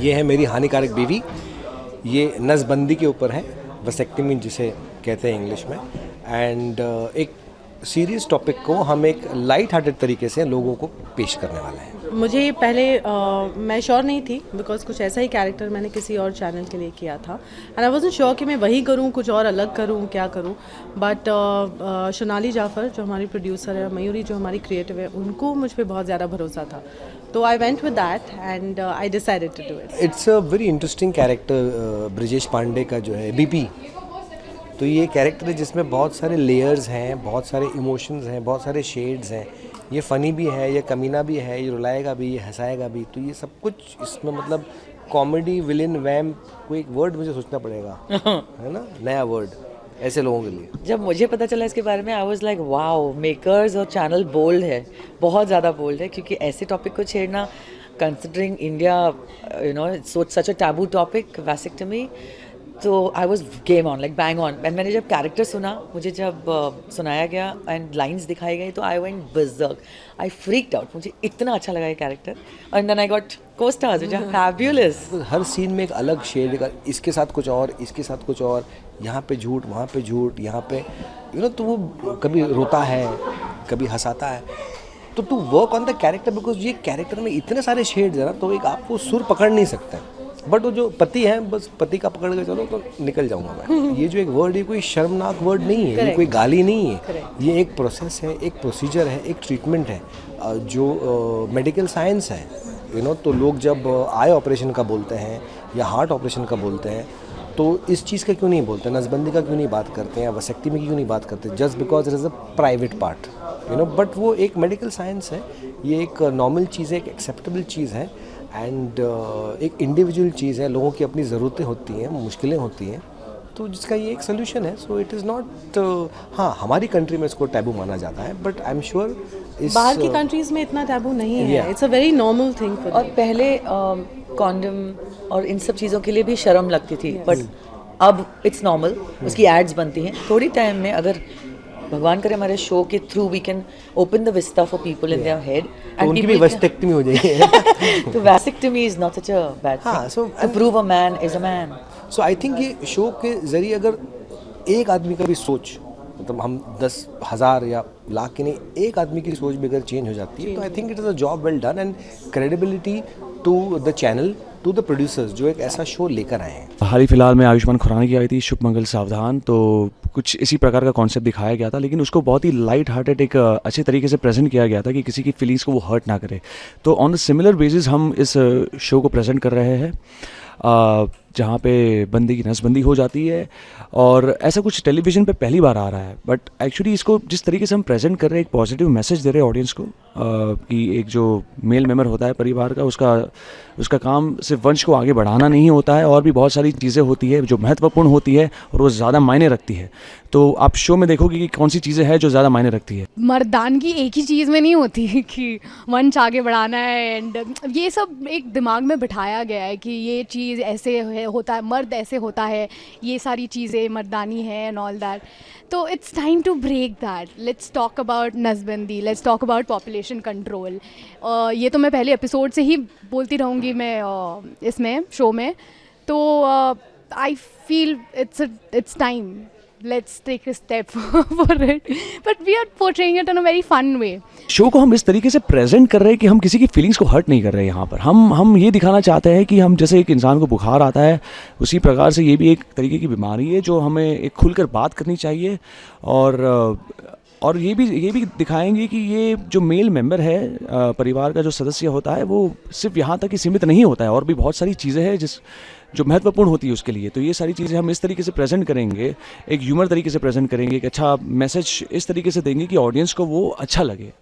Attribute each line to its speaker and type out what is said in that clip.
Speaker 1: ये है मेरी हानिकारक बीवी। ये नसबंदी के ऊपर है, वसेक्टमी जिसे कहते हैं इंग्लिश में। एंड एक सीरियस टॉपिक को हम एक लाइट हार्टेड तरीके से लोगों को पेश करने वाले हैं।
Speaker 2: मुझे पहले मैं श्योर नहीं थी बिकॉज कुछ ऐसा ही कैरेक्टर मैंने किसी और चैनल के लिए किया था एंड आई वाज़न्ट श्योर कि मैं वही करूँ, कुछ और अलग करूँ, क्या करूँ। बट सोनाली जाफ़र जो हमारी प्रोड्यूसर है, मयूरी जो हमारी क्रिएटिव है, उनको मुझ पर बहुत ज़्यादा भरोसा था, तो I went with that and I decided to do it.
Speaker 1: It's a very interesting character Brijesh Pandey का जो है बीपी। तो ये कैरेक्टर है जिसमें बहुत सारे लेयर्स हैं, बहुत सारे इमोशंस हैं, बहुत सारे शेड्स हैं। ये फ़नी भी है, ये कमीना भी है, ये रुलाएगा भी, ये हंसाएगा भी। तो ये सब कुछ इसमें मतलब कॉमेडी, विलेन, वैम्प, कोई एक वर्ड मुझे सोचना पड़ेगा है ना, नया वर्ड ऐसे लोगों के लिए।
Speaker 3: जब मुझे पता चला इसके बारे में I was like wow, makers और चैनल बोल्ड है, बहुत ज़्यादा बोल्ड है, क्योंकि ऐसे टॉपिक को छेड़ना considering India, you know, such a taboo topic, vasectomy. तो I was game on, like bang on. And मैंने जब कैरेक्टर सुना, मुझे जब सुनाया गया एंड लाइंस दिखाई गई, तो I went berserk, I freaked out. मुझे इतना अच्छा लगा ये character. And then I got co-stars which are fabulous.
Speaker 1: हर सीन में एक अलग शेड का, इसके साथ कुछ और, इसके साथ कुछ और, यहाँ पे झूठ, वहाँ पे झूठ, यहाँ पे यू नो। तो वो कभी रोता है, कभी हंसाता है। तो to work on the character, because ये कैरेक्टर में इतने सारे शेड्स है ना, तो एक आपको सुर पकड़ नहीं सकते। बट वो जो पति है, बस पति का पकड़ के चलो तो निकल जाऊंगा मैं। ये जो एक वर्ड है, कोई शर्मनाक वर्ड नहीं है, ये कोई गाली नहीं है। ये एक प्रोसेस है, एक प्रोसीजर है, एक ट्रीटमेंट है, जो मेडिकल साइंस है, यू नो। तो लोग जब आई ऑपरेशन का बोलते हैं या हार्ट ऑपरेशन का बोलते हैं, तो इस चीज़ का क्यों नहीं बोलते, नसबंदी का क्यों नहीं बात करते हैं, या वसेक्टमी की क्यों नहीं बात करते, just because it is a private part, you know. But वो एक मेडिकल साइंस है, ये एक नॉर्मल चीज़ है, एक एक्सेप्टेबल चीज़ है। एंड एक इंडिविजुअल चीज़ है, लोगों की अपनी ज़रूरतें होती हैं, मुश्किलें होती हैं, तो जिसका ये एक सोल्यूशन है। सो इट इज़ नॉट, हाँ, हमारी कंट्री में इसको टैबू माना जाता है, बट आई एम श्योर इस
Speaker 2: बाहर की कंट्रीज़ में इतना टैबू नहीं है। It's a very normal thing for.
Speaker 3: और पहले कॉन्डम और इन सब चीज़ों के लिए भी शर्म लगती थी, बट अब इट्स नॉर्मल, उसकी एड्स बनती हैं। थोड़ी टाइम में, अगर भगवान करे हमारे शो के through we can open the vista for people in their head,
Speaker 1: तो उनकी भी वसेक्टमी हो जाएगी।
Speaker 3: तो vasectomy is not such a bad thing,
Speaker 1: so
Speaker 3: to prove a man is a man.
Speaker 1: So I think ये show के ज़रिए अगर एक आदमी का भी सोच, मतलब हम 10,000 या लाख की नहीं, एक आदमी की सोच भी अगर चेंज हो जाती है, तो I think it is a job well done and credibility to the channel, to the producers जो एक ऐसा शो लेकर आए हैं।
Speaker 4: हाल ही फिलहाल में आयुष्मान खुराना की आई थी शुभ मंगल सावधान, तो कुछ इसी प्रकार का कॉन्सेप्ट दिखाया गया था, लेकिन उसको बहुत ही लाइट हार्टेड, एक अच्छे तरीके से प्रेजेंट किया गया था कि किसी की फीलिंग्स को वो हर्ट ना करे। तो ऑन द सिमिलर बेसिस हम इस शो को प्रेजेंट कर रहे हैं, जहाँ पे बंदी की नसबंदी हो जाती है, और ऐसा कुछ टेलीविज़न पे पहली बार आ रहा है। बट एक्चुअली इसको जिस तरीके से हम प्रेजेंट कर रहे हैं, एक पॉजिटिव मैसेज दे रहे हैं ऑडियंस को, कि एक जो मेल मेंबर होता है परिवार का, उसका काम सिर्फ वंश को आगे बढ़ाना नहीं होता है, और भी बहुत सारी चीज़ें होती है जो महत्वपूर्ण होती है और वो ज़्यादा मायने रखती है। तो आप शो में देखोगे कि कौन सी चीज़ें हैं जो ज़्यादा मायने रखती है।
Speaker 5: मर्दानगी एक ही चीज़ में नहीं होती कि वंश आगे बढ़ाना है, एंड ये सब एक दिमाग में बिठाया गया है कि ये चीज़ ऐसे होता है, मर्द ऐसे होता है, ये सारी चीज़ें मर्दानी है एंड ऑल दैट। तो it's time to break that. Let's talk about नसबंदी, let's talk about population control. ये तो मैं पहले एपिसोड से ही बोलती रहूँगी मैं इसमें शो में। तो I feel it's time, let's take a step for it, but we are portraying it in a very fun way.
Speaker 4: Show को हम इस तरीके से प्रेजेंट कर रहे हैं कि हम किसी की फीलिंग्स को हर्ट नहीं कर रहे हैं। यहाँ पर हम ये दिखाना चाहते हैं कि हम, जैसे एक इंसान को बुखार आता है, उसी प्रकार से ये भी एक तरीके की बीमारी है जो हमें एक खुलकर बात करनी चाहिए। और ये भी दिखाएंगे कि ये जो मेल मेंबर है, परिवार का जो सदस्य होता है, वो सिर्फ यहाँ तक ही सीमित नहीं होता है, और भी बहुत सारी चीज़ें हैं जो महत्वपूर्ण होती है उसके लिए। तो ये सारी चीज़ें हम इस तरीके से प्रेजेंट करेंगे, एक ह्यूमर तरीके से प्रेजेंट करेंगे, एक अच्छा मैसेज इस तरीके से देंगे कि ऑडियंस को वो अच्छा लगे।